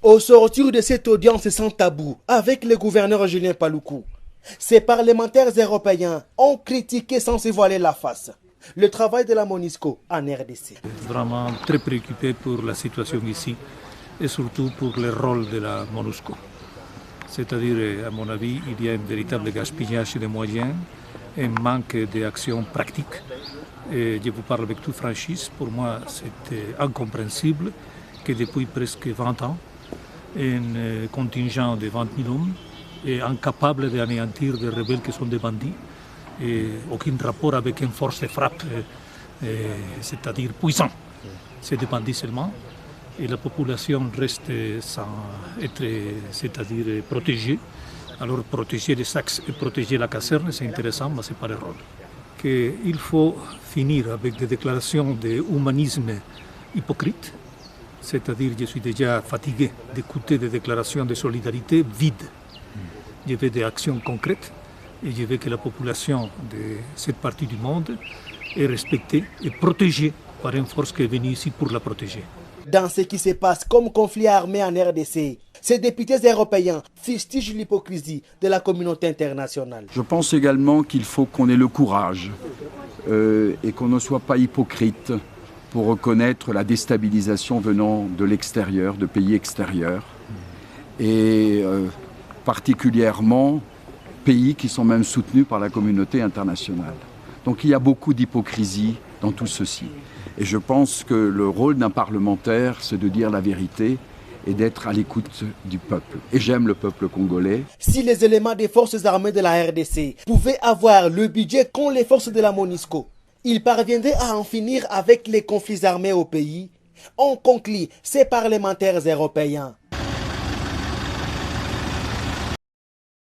Au sortir de cette audience sans tabou avec le gouverneur Julien Paluku, ces parlementaires européens ont critiqué sans se voiler la face le travail de la MONUSCO en RDC. Vraiment très préoccupé pour la situation ici et surtout pour le rôle de la MONUSCO. C'est-à-dire, à mon avis, il y a un véritable gaspillage de moyens, un manque d'action pratique. Et je vous parle avec toute franchise, pour moi c'est incompréhensible que depuis presque 20 ans, un contingent de 20 000 hommes est incapable d'anéantir des rebelles qui sont des bandits, et aucun rapport avec une force de frappe, c'est-à-dire puissante. C'est des bandits seulement, et la population reste sans être, c'est-à-dire protégée. Alors protéger les sacs et protéger la caserne, c'est intéressant, mais ce n'est pas le rôle. Il faut finir avec des déclarations d'humanisme hypocrites, c'est-à-dire je suis déjà fatigué d'écouter des déclarations de solidarité vides. Je veux des actions concrètes et je veux que la population de cette partie du monde est respectée et protégée par une force qui est venue ici pour la protéger. Dans ce qui se passe comme conflit armé en RDC, ces députés européens fustigent l'hypocrisie de la communauté internationale. Je pense également qu'il faut qu'on ait le courage et qu'on ne soit pas hypocrite pour reconnaître la déstabilisation venant de l'extérieur, de pays extérieurs, et particulièrement pays qui sont même soutenus par la communauté internationale. Donc il y a beaucoup d'hypocrisie dans tout ceci. Et je pense que le rôle d'un parlementaire, c'est de dire la vérité et d'être à l'écoute du peuple. Et j'aime le peuple congolais. Si les éléments des forces armées de la RDC pouvaient avoir le budget qu'ont les forces de la MONUSCO, ils parviendraient à en finir avec les conflits armés au pays, ont conclu ces parlementaires européens.